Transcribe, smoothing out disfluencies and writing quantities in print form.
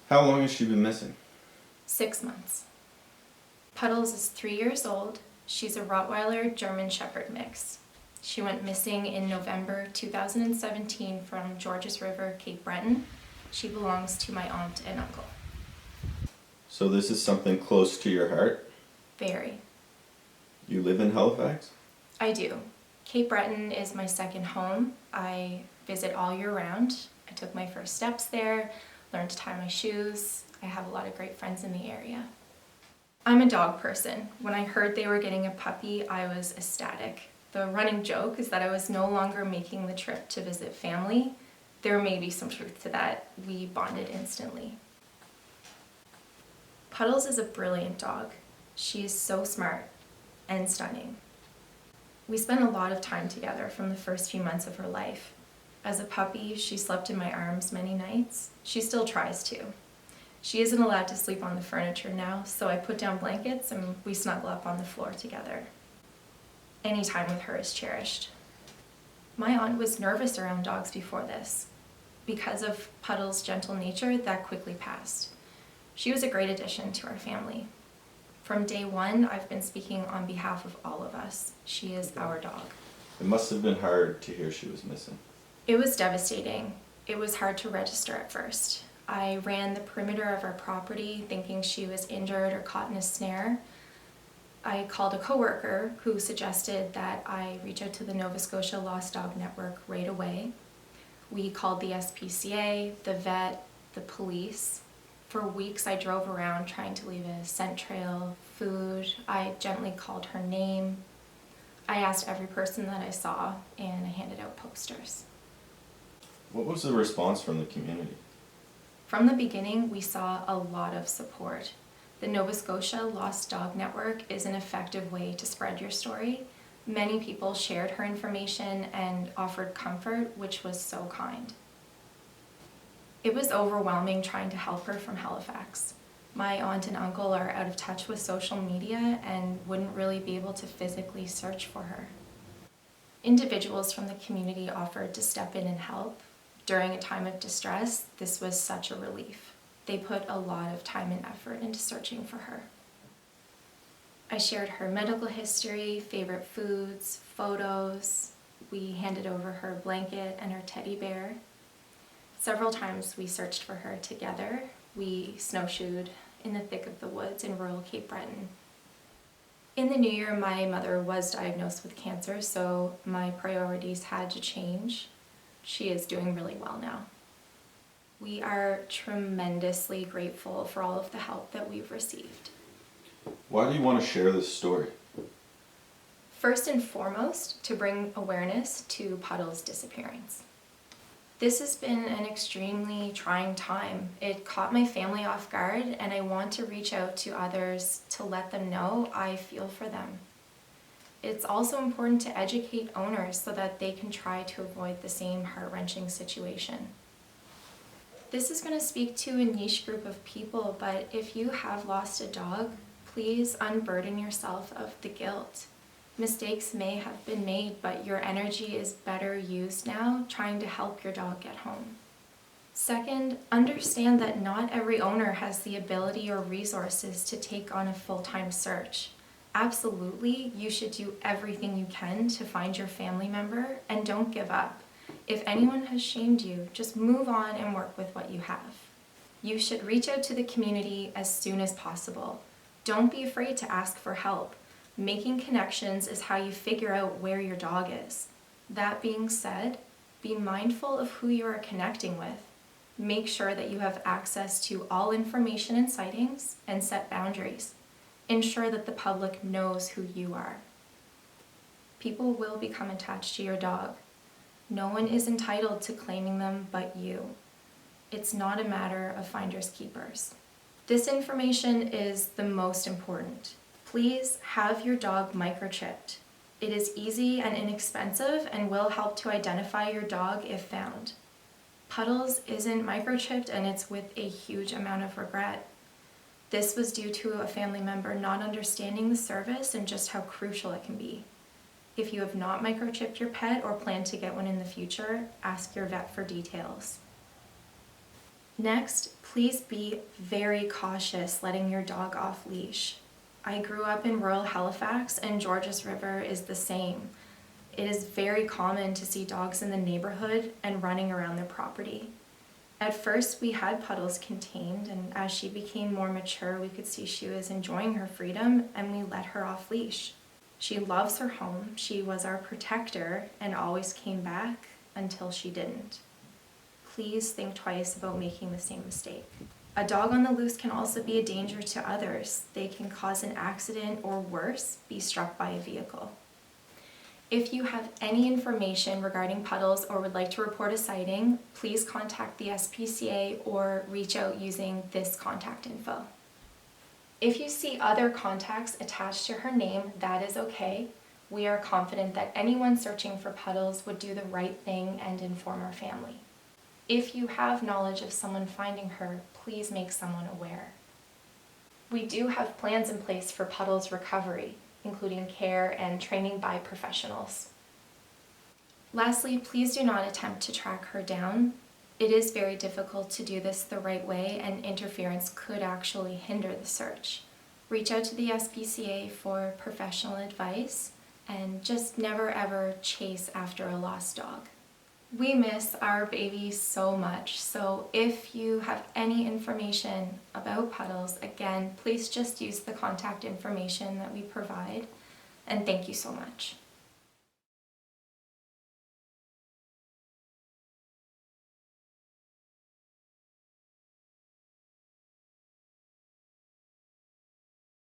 How long has she been missing? 6 months. Puddles is 3 years old. She's a Rottweiler German Shepherd mix. She went missing in November 2017 from Georges River, Cape Breton. She belongs to my aunt and uncle. So this is something close to your heart? Very. You live in Halifax? I do. Cape Breton is my second home. I visit all year round. I took my first steps there, learned to tie my shoes. I have a lot of great friends in the area. I'm a dog person. When I heard they were getting a puppy, I was ecstatic. The running joke is that I was no longer making the trip to visit family. There may be some truth to that. We bonded instantly. Puddles is a brilliant dog. She is so smart and stunning. We spent a lot of time together from the first few months of her life. As a puppy, she slept in my arms many nights. She still tries to. She isn't allowed to sleep on the furniture now, so I put down blankets and we snuggle up on the floor together. Any time with her is cherished. My aunt was nervous around dogs before this. Because of Puddles' gentle nature, that quickly passed. She was a great addition to our family. From day one, I've been speaking on behalf of all of us. She is our dog. It must have been hard to hear she was missing. It was devastating. It was hard to register at first. I ran the perimeter of our property thinking she was injured or caught in a snare. I called a coworker who suggested that I reach out to the Nova Scotia Lost Dog Network right away. We called the SPCA, the vet, the police. For weeks I drove around trying to leave a scent trail, food. I gently called her name. I asked every person that I saw, and I handed out posters. What was the response from the community? From the beginning, we saw a lot of support. The Nova Scotia Lost Dog Network is an effective way to spread your story. Many people shared her information and offered comfort, which was so kind. It was overwhelming trying to help her from Halifax. My aunt and uncle are out of touch with social media and wouldn't really be able to physically search for her. Individuals from the community offered to step in and help. During a time of distress, this was such a relief. They put a lot of time and effort into searching for her. I shared her medical history, favorite foods, photos. We handed over her blanket and her teddy bear. Several times we searched for her together. We snowshoed in the thick of the woods in rural Cape Breton. In the new year, my mother was diagnosed with cancer, so my priorities had to change. She is doing really well now. We are tremendously grateful for all of the help that we've received. Why do you want to share this story? First and foremost, to bring awareness to Puddles' disappearance. This has been an extremely trying time. It caught my family off guard, and I want to reach out to others to let them know I feel for them. It's also important to educate owners so that they can try to avoid the same heart-wrenching situation. This is going to speak to a niche group of people, but if you have lost a dog, please unburden yourself of the guilt. Mistakes may have been made, but your energy is better used now trying to help your dog get home. Second, understand that not every owner has the ability or resources to take on a full-time search. Absolutely, you should do everything you can to find your family member, and don't give up. If anyone has shamed you, just move on and work with what you have. You should reach out to the community as soon as possible. Don't be afraid to ask for help. Making connections is how you figure out where your dog is. That being said, be mindful of who you are connecting with. Make sure that you have access to all information and sightings, and set boundaries. Ensure that the public knows who you are. People will become attached to your dog. No one is entitled to claiming them but you. It's not a matter of finders keepers. This information is the most important. Please have your dog microchipped. It is easy and inexpensive and will help to identify your dog if found. Puddles isn't microchipped, and it's with a huge amount of regret. This was due to a family member not understanding the service and just how crucial it can be. If you have not microchipped your pet or plan to get one in the future, ask your vet for details. Next, please be very cautious letting your dog off leash. I grew up in rural Halifax and Georges River is the same. It is very common to see dogs in the neighborhood and running around their property. At first, we had Puddles contained, and as she became more mature, we could see she was enjoying her freedom, and we let her off leash. She loves her home, she was our protector, and always came back until she didn't. Please think twice about making the same mistake. A dog on the loose can also be a danger to others. They can cause an accident or worse, be struck by a vehicle. If you have any information regarding Puddles or would like to report a sighting, please contact the SPCA or reach out using this contact info. If you see other contacts attached to her name, that is okay. We are confident that anyone searching for Puddles would do the right thing and inform our family. If you have knowledge of someone finding her, please make someone aware. We do have plans in place for Puddles' recovery, including care and training by professionals. Lastly, please do not attempt to track her down. It is very difficult to do this the right way, and interference could actually hinder the search. Reach out to the SPCA for professional advice, and just never ever chase after a lost dog. We miss our baby so much, so if you have any information about Puddles, again, please just use the contact information that we provide, and thank you so much.